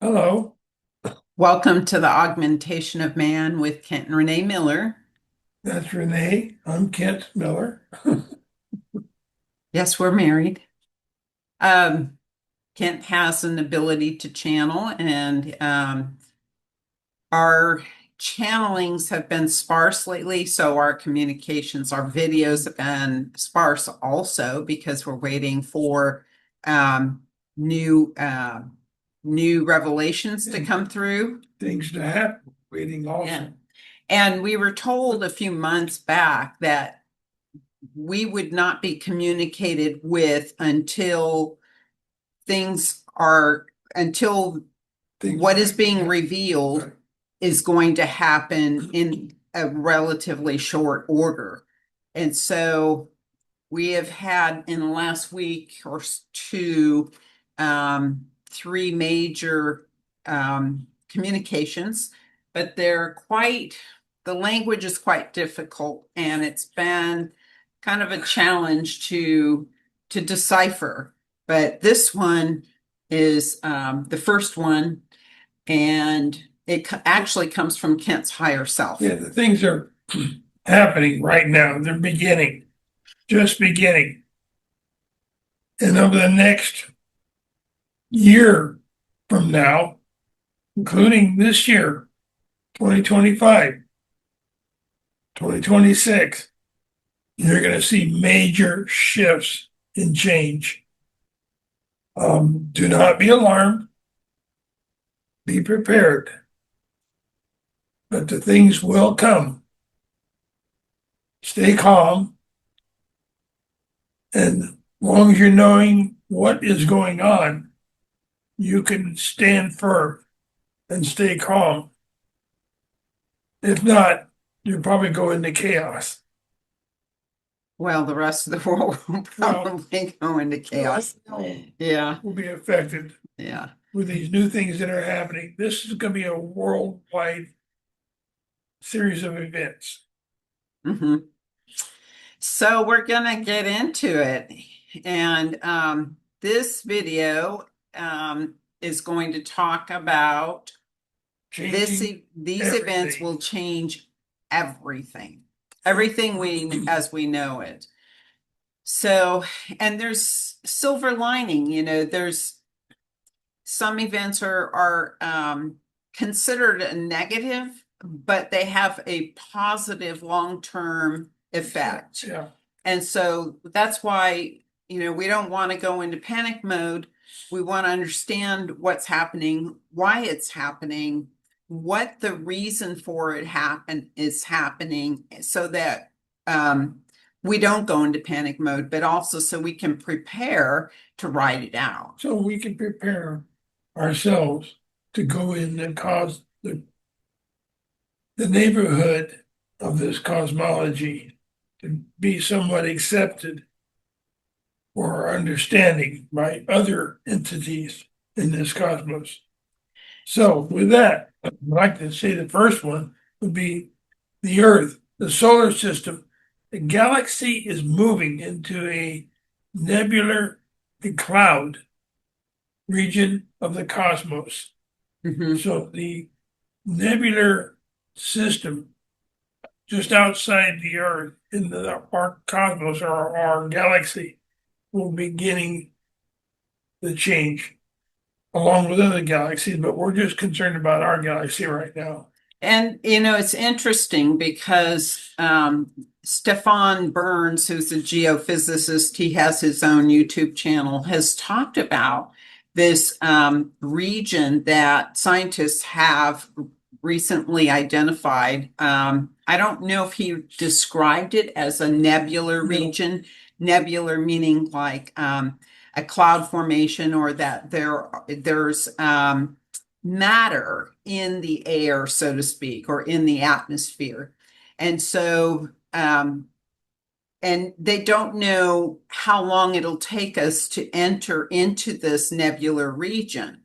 Hello, Welcome to the Augmentation of Man with Kent and Renee Miller. that's Renee. I'm Kent Miller. Yes, we're married. Um, Kent has an ability to channel, and our channelings have been sparse lately. So our communications, our videos have been sparse also because we're waiting for um, new new revelations to come through. Things to happen, waiting Yeah. also. And we were told a few months back that we would not be communicated with until things are, until Things what is are, being yeah, revealed right. is going to happen in a relatively short order. And so we have had in the last week or two, three major communications, but the language is quite difficult, and it's been kind of a challenge to decipher. But this one is the first one, and actually comes from Kent's higher self. Yeah, the things are happening right now. They're beginning, just beginning. And over the next year from now, including this year, 2025, 2026, you're going to see major shifts and change. Do not be alarmed. Be prepared. But the things will come. Stay calm. And as long as you're knowing what is going on, you can stand firm and stay calm. If not, you'll probably go into chaos. Well, the rest of the world will Well, probably go into chaos. Yeah, will be affected yeah. with these new things that are happening. This is going to be a worldwide series of events. hmm So we're gonna get into it. And this video is going to talk about Changing these events everything. will change everything. Everything as we know it. So, and there's silver lining, there's some events are considered a negative, but they have a positive long-term effect. Yeah. And so that's why, we don't want to go into panic mode. We want to understand what's happening, why it's happening, what the reason for it is happening, so that we don't go into panic mode, but also so we can prepare to ride it out. So we can prepare ourselves to go in and cause the neighborhood of this cosmology to be somewhat accepted or understanding by other entities in this cosmos. So, with that, I'd like to say the first one would be the Earth, the solar system. The galaxy is moving into a nebular, a cloud region of the cosmos. Mhm. So, the nebular system just outside the Earth in our cosmos or our galaxy will be beginning the change along with other galaxies, but we're just concerned about our galaxy right now. And it's interesting because Stefan Burns, who's a geophysicist, he has his own YouTube channel, has talked about this region that scientists have recently identified. I don't know if he described it as a nebular No. region, nebular meaning like a cloud formation, or that there's matter in the air, so to speak, or in the atmosphere. And so, and they don't know how long it'll take us to enter into this nebular region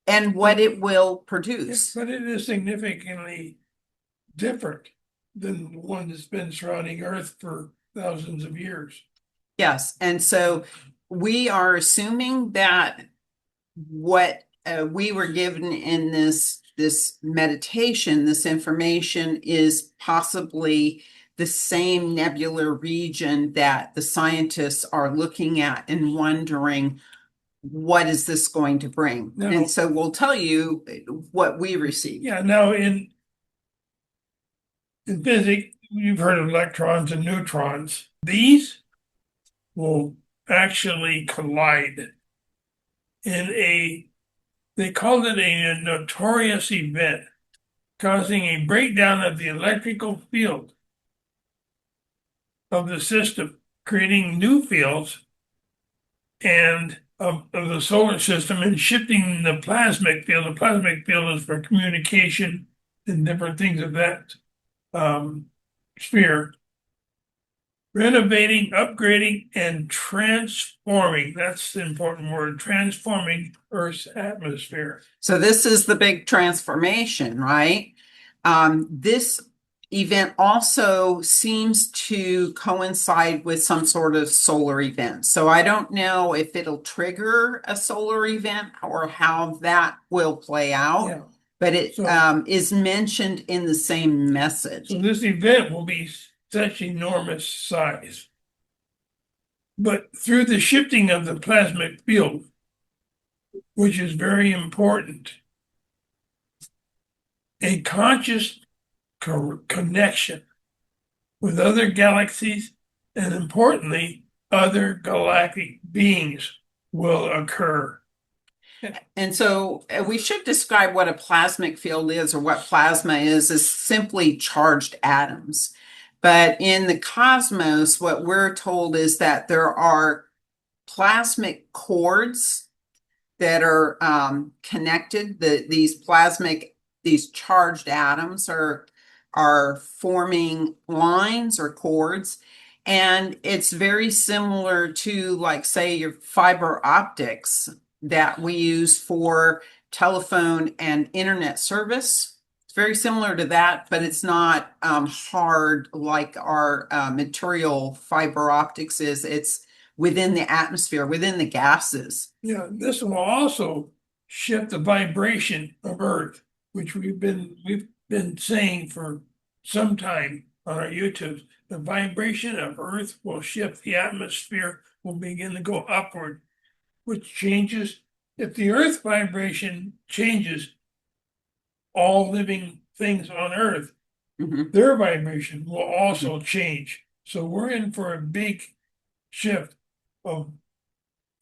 and what But, it will yeah, produce. but it is significantly different than the one that's been surrounding Earth for thousands of years. Yes. And so we are assuming that what we were given in this meditation, this information is possibly the same nebular region that the scientists are looking at and wondering, what is this going to bring? No. And so we'll tell you what we received. Yeah, now in physics, you've heard of electrons and neutrons. These will actually collide in they called it a notorious event, causing a breakdown of the electrical field of the system, creating new fields and of the solar system and shifting the plasmic field. The plasmic field is for communication and different things of that sphere. Renovating, upgrading, and transforming. That's the important word, transforming Earth's atmosphere. So this is the big transformation, right? This event also seems to coincide with some sort of solar event. So I don't know if it'll trigger a solar event or how that will play out. Yeah. But it So- is mentioned in the same message. So this event will be such enormous size. But through the shifting of the plasmic field, which is very important, a conscious connection with other galaxies and importantly, other galactic beings will occur. And so we should describe what a plasmic field is, or what plasma is simply charged atoms. But in the cosmos, what we're told is that there are plasmic cords that are connected. These charged atoms are forming lines or cords. And it's very similar to, like, say, your fiber optics that we use for telephone and internet service. It's very similar to that, but it's not hard like our material fiber optics is. It's within the atmosphere, within the gases. Yeah, this will also shift the vibration of Earth, which we've been saying for some time on our YouTube. The vibration of Earth will shift. The atmosphere will begin to go upward, which changes. If the Earth vibration changes, all living things on Earth, their vibration will also change. So we're in for a big shift of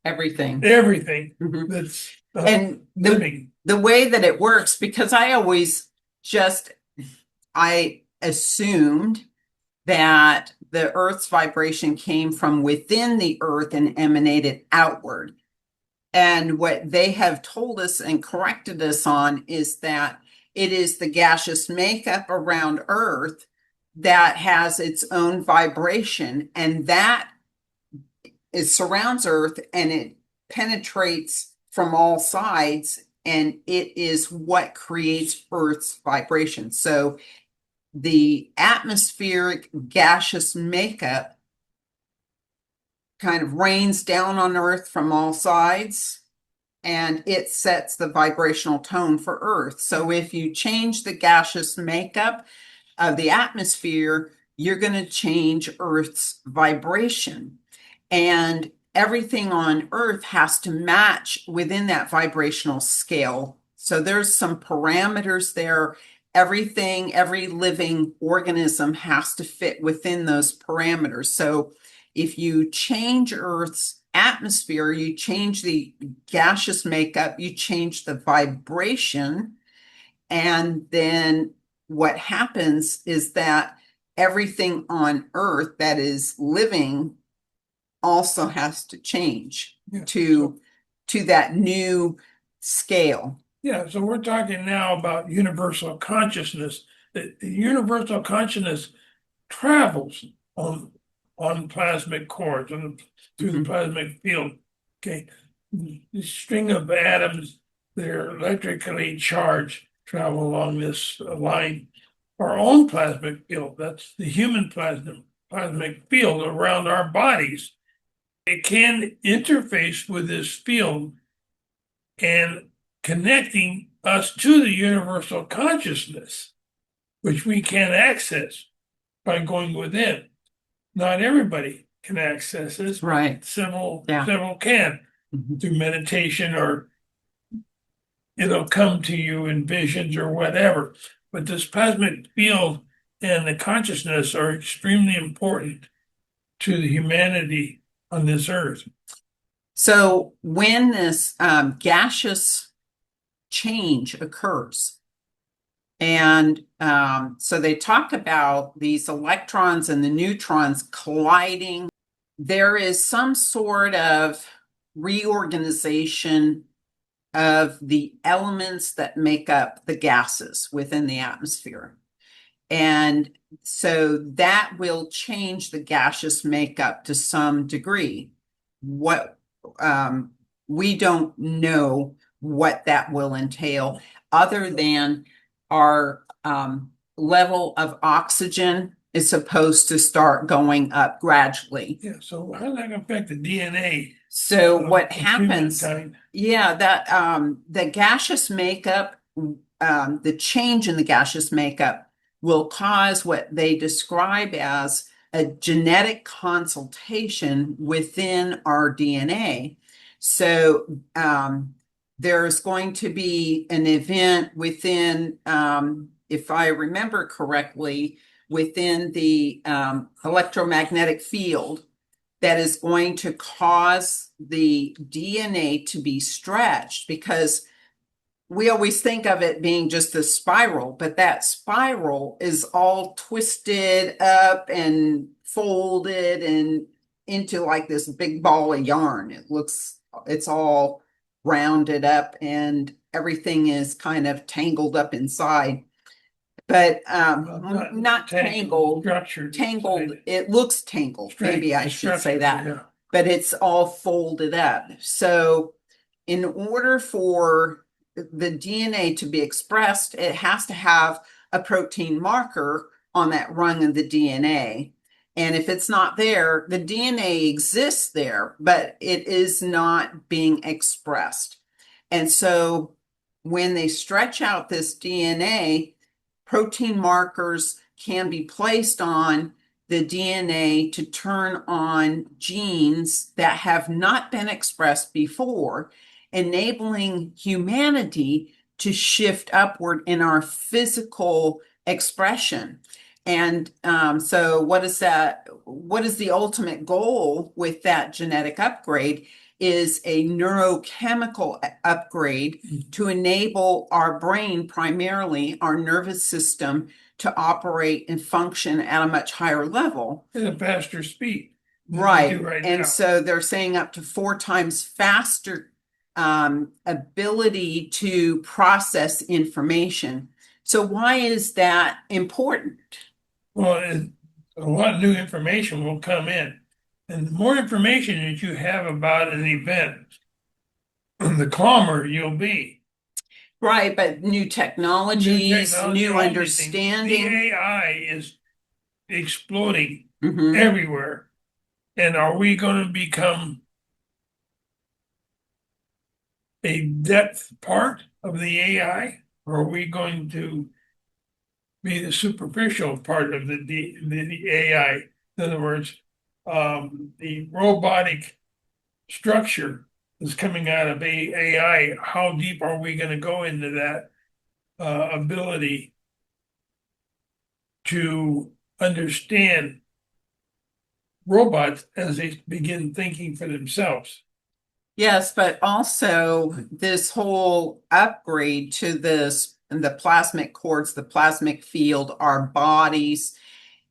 Everything. that's And living. the way that it works, because I assumed that the Earth's vibration came from within the Earth and emanated outward. And what they have told us and corrected us on is that it is the gaseous makeup around Earth that has its own vibration, and that it surrounds Earth and it penetrates from all sides, and it is what creates Earth's vibration. So the atmospheric gaseous makeup kind of rains down on Earth from all sides, and it sets the vibrational tone for Earth. So if you change the gaseous makeup of the atmosphere, you're going to change Earth's vibration. And everything on Earth has to match within that vibrational scale. So there's some parameters there. Everything, every living organism has to fit within those parameters. So if you change Earth's atmosphere, you change the gaseous makeup, you change the vibration, and then what happens is that everything on Earth that is living also has to change to that new scale. Yeah, so we're talking now about universal consciousness. The universal consciousness travels on plasmic cords through the plasmic field. Okay, the string of atoms, they're electrically charged, travel along this line. Our own plasmic field, that's the human plasmic field around our bodies. It can interface with this field and connecting us to the universal consciousness, which we can't access by going within. Not everybody can access this, but Right. several Yeah. can Mhm. through meditation, or it'll come to you in visions or whatever. But this plasmic field and the consciousness are extremely important to the humanity on this earth. So when this gaseous change occurs, and so they talk about these electrons and the neutrons colliding, there is some sort of reorganization of the elements that make up the gases within the atmosphere. And so that will change the gaseous makeup to some degree. What we don't know what that will entail, other than our level of oxygen is supposed to start going up gradually. Yeah, so how does that affect the DNA? So what of happens, humankind? yeah, that the gaseous makeup, the change in the gaseous makeup will cause what they describe as a genetic consultation within our DNA. So there's going to be an event within, if I remember correctly, within the electromagnetic field that is going to cause the DNA to be stretched, because we always think of it being just a spiral, but that spiral is all twisted up and folded and into like this big ball of yarn. It's all rounded up and everything is kind of tangled up inside. But not tangled, structured. tangled. It looks tangled. Maybe I should say that. Yeah. But it's all folded up. So in order for the DNA to be expressed, it has to have a protein marker on that rung of the DNA. And if it's not there, the DNA exists there, but it is not being expressed. And so when they stretch out this DNA, protein markers can be placed on the DNA to turn on genes that have not been expressed before, enabling humanity to shift upward in our physical expression. And so what is that? What is the ultimate goal with that genetic upgrade? Is a neurochemical upgrade to enable our brain, primarily our nervous system, to operate and function at a much higher level. At a faster speed. Right. And now, so they're saying up to 4 times faster ability to process information. So why is that important? Well, a lot of new information will come in. And the more information that you have about an event, the calmer you'll be. Right, but new technologies, new understanding. The AI is exploding Mhm. everywhere. And are we going to become a depth part of the AI? Or are we going to be the superficial part of the AI? In other words, the robotic structure is coming out of AI. How deep are we going to go into that ability to understand robots as they begin thinking for themselves? Yes, but also this whole upgrade to this, the plasmic quartz, the plasmic field, our bodies,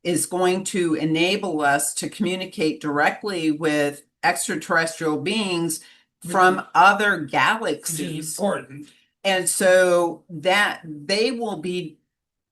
is going to enable us to communicate directly with extraterrestrial beings from other Which is galaxies. important. And so that they will be,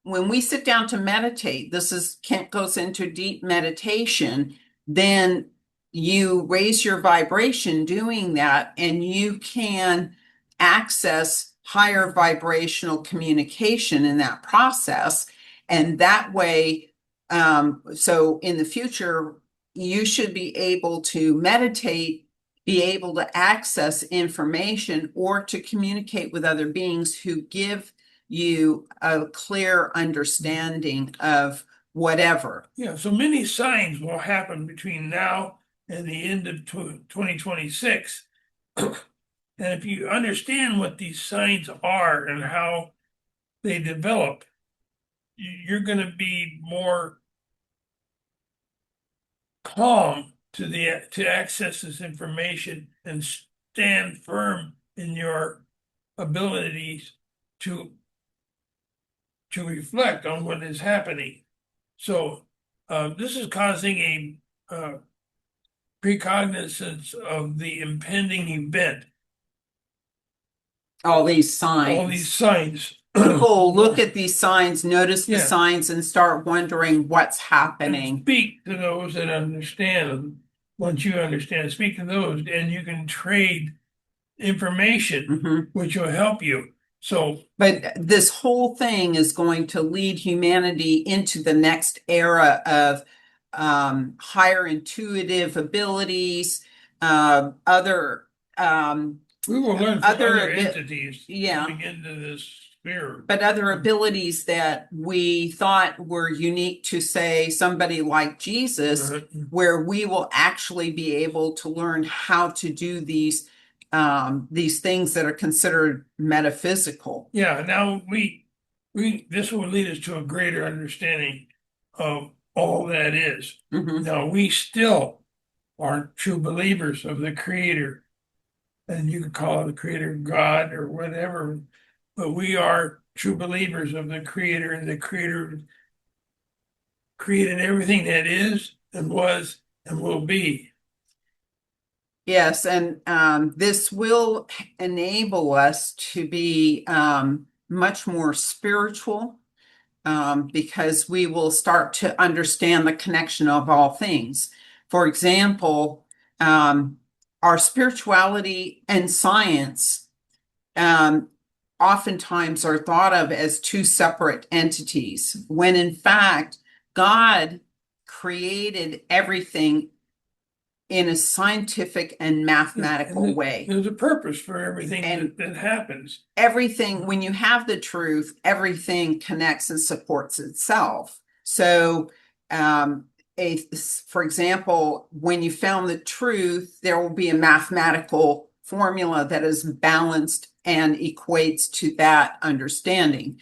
when we sit down to meditate, this is Kent goes into deep meditation, then you raise your vibration doing that, and you can access higher vibrational communication in that process. And that way, so in the future, you should be able to meditate be able to access information or to communicate with other beings who give you a clear understanding of whatever. Yeah, so many signs will happen between now and the end of 2026. And if you understand what these signs are and how they develop, you're going to be more calm to access this information and stand firm in your abilities to reflect on what is happening. So this is causing a precognizance of the impending event. All these signs. All these signs. People look at these signs, notice the Yeah. signs, and start wondering what's And happening. speak to those that understand them. Once you understand, speak to those, and you can trade information, Mhm. which will help you. So, But this whole thing is going to lead humanity into the next era of higher intuitive abilities, other we will learn from Other other bit- entities yeah. coming into this sphere. but other abilities that we thought were unique to, say, somebody like Jesus, where we will actually be able to learn how to do these things that are considered metaphysical. Yeah, now this will lead us to a greater understanding of all that is. Mhm. Now, we still are true believers of the Creator, and you could call it the Creator God or whatever, but we are true believers of the Creator, and the Creator created everything that is and was and will be. Yes, and this will enable us to be much more spiritual, because we will start to understand the connection of all things. For example, our spirituality and science oftentimes are thought of as two separate entities, when in fact, God created everything in a scientific and mathematical way. There's a purpose for everything And that happens. Everything, when you have the truth, everything connects and supports itself. So, for example, when you found the truth, there will be a mathematical formula that is balanced and equates to that understanding.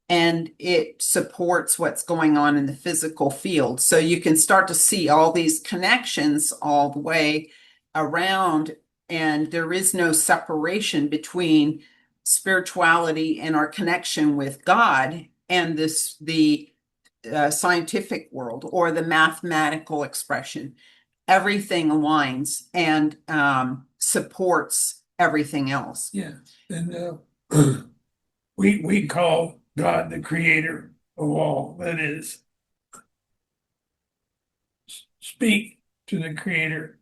And it supports what's going on in the physical field. So you can start to see all these connections all the way around, and there is no separation between spirituality and our connection with God and the scientific world or the mathematical expression. Everything aligns and supports everything else. Yeah, and we call God the creator of all that is. Speak to the creator.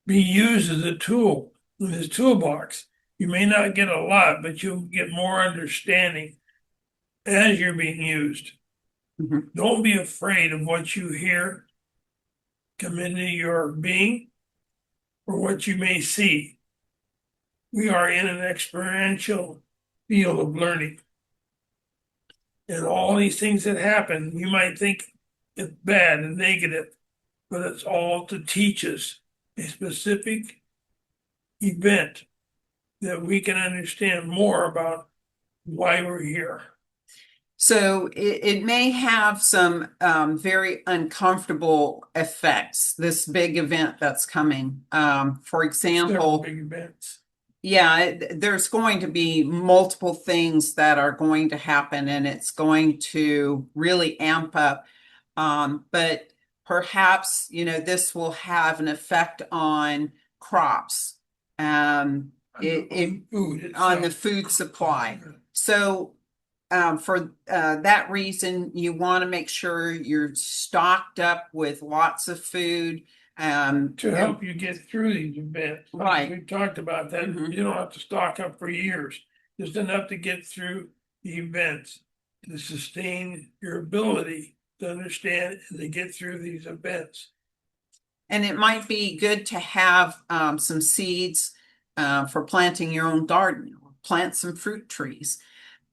Be used as a tool in his toolbox. You may not get a lot, but you'll get more understanding as you're being used. Mhm. Don't be afraid of what you hear come into your being or what you may see. We are in an experiential field of learning. And all these things that happen, you might think it's bad and negative, but it's all to teach us a specific event that we can understand more about why we're here. So it may have some very uncomfortable effects, this big event that's coming. For Several example, big events. yeah, there's going to be multiple things that are going to happen, and it's going to really amp up. But perhaps, this will have an effect on crops, On on the food supply. So for that reason, you want to make sure you're stocked up with lots of food. To help you get through these events. Right. We talked about that. Mhm. You don't have to stock up for years, just enough to get through the events, to sustain your ability to understand and to get through these events. And it might be good to have some seeds for planting your own garden, or plant some fruit trees.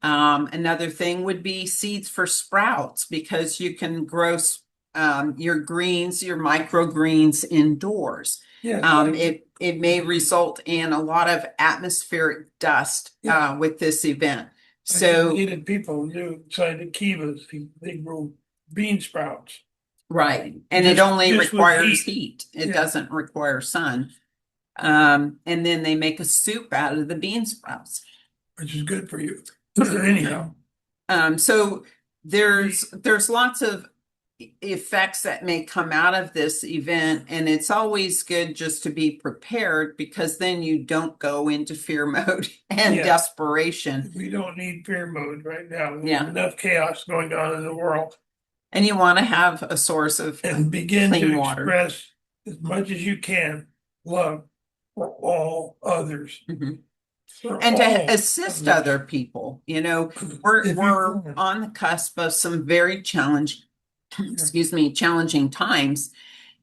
Another thing would be seeds for sprouts, because you can grow your greens, your microgreens indoors. Yeah, It may result in a lot of atmospheric dust Yeah. with this event. I So, needed people who do inside the kivas, they grow bean sprouts. right. And it only Just with requires heat. It Yeah. doesn't require sun. And then they make a soup out of the bean sprouts. Which is good for you. Anyhow, So there's lots of effects that may come out of this event, and it's always good just to be prepared, because then you don't go into fear mode and Yeah. desperation. We don't need fear mode right now. There's Yeah. enough chaos going on in the world. And you want to have a source of And begin clean to water. express as much as you can love for all others. Mhm. For And all to assist others. other people. If We're you can. on the cusp of some very challenging times.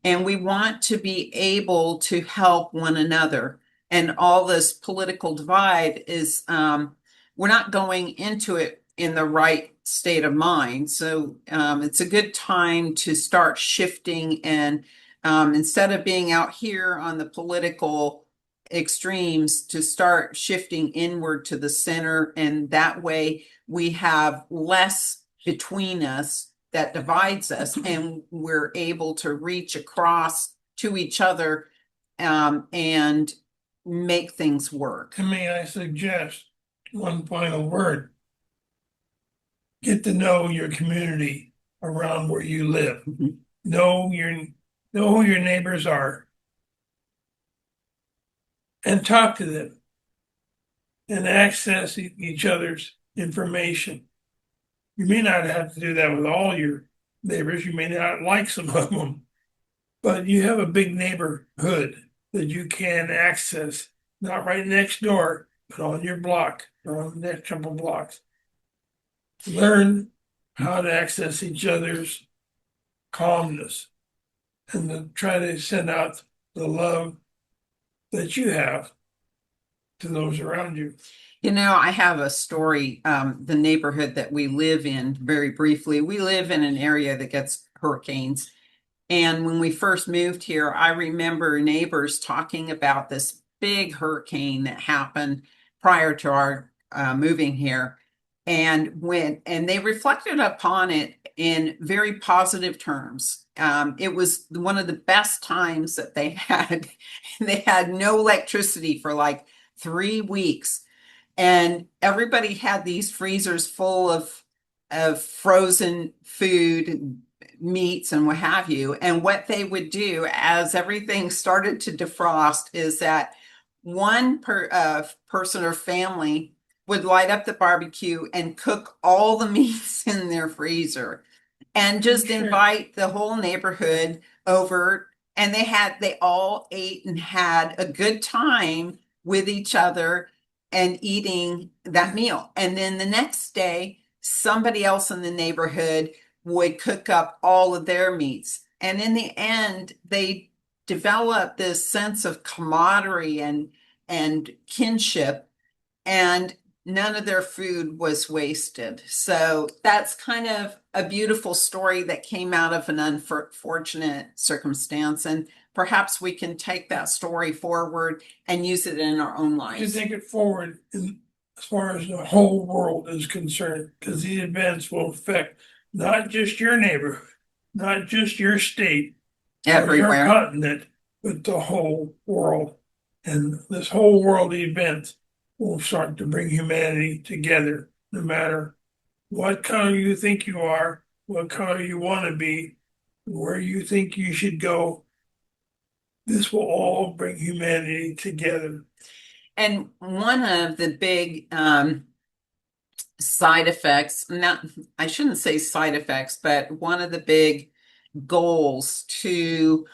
And we want to be able to help one another. And all this political divide is, we're not going into it in the right state of mind. So it's a good time to start shifting, and instead of being out here on the political extremes, to start shifting inward to the center. And that way we have less between us that divides us, and we're able to reach across to each other and make things work. And may I suggest one final word? Get to know your community around where you live. Mhm. Know who your neighbors are, and talk to them, and access each other's information. You may not have to do that with all your neighbors. You may not like some of them, but you have a big neighborhood that you can access, not right next door, but on your block or on the next couple blocks. Learn how to access each other's calmness, and to try to send out the love that you have to those around you. I have a story. The neighborhood that we live in, very briefly, we live in an area that gets hurricanes. And when we first moved here, I remember neighbors talking about this big hurricane that happened prior to our moving here. And they reflected upon it in very positive terms. It was one of the best times that they had. They had no electricity for like 3 weeks, and everybody had these freezers full of frozen food and meats and what have you. And what they would do as everything started to defrost is that one person or family would light up the barbecue and cook all the meats in their freezer, and just Sure. invite the whole neighborhood over. And they all ate and had a good time with each other and eating that meal. And then the next day, somebody else in the neighborhood would cook up all of their meats. And in the end, they developed this sense of camaraderie and kinship, and none of their food was wasted. So that's kind of a beautiful story that came out of an unfortunate circumstance. And perhaps we can take that story forward and use it in our own To lives. take it forward as far as the whole world is concerned, because these events will affect not just your neighborhood, not just your state, or your Everywhere. continent, but the whole world. And this whole world event will start to bring humanity together, no matter what color you think you are, what color you want to be, where you think you should go. This will all bring humanity together. And one of the big side effects, not, I shouldn't say side effects, but one of the big goals to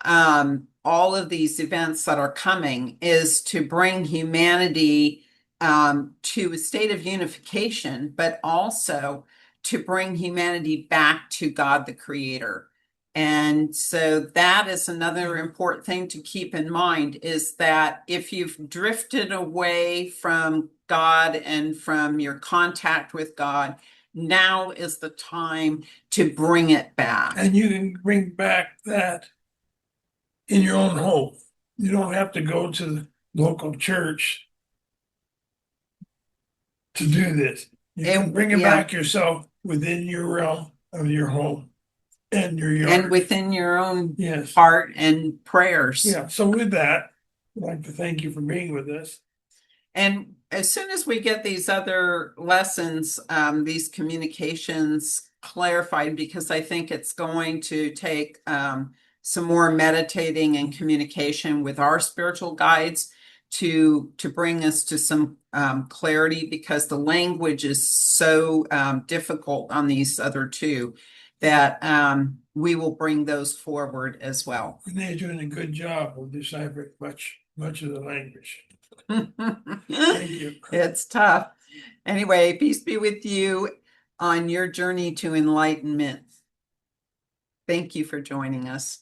all of these events that are coming is to bring humanity to a state of unification, but also to bring humanity back to God the Creator. And so that is another important thing to keep in mind, is that if you've drifted away from God and from your contact with God, now is the time to bring it back. And you can bring back that in your own home. You don't have to go to the local church to do this. You can bring it Yeah. back yourself within your realm of your home and your And yard. within your own Yes. heart and prayers. Yeah. So with that, I'd like to thank you for being with us. And as soon as we get these other lessons, these communications clarified, because I think it's going to take some more meditating and communication with our spiritual guides to bring us to some clarity, because the language is so difficult on these other two, that we will bring those forward as well. Renee's doing a good job of deciphering much of the language. Thank you. It's tough. Anyway, peace be with you on your journey to enlightenment. Thank you for joining us.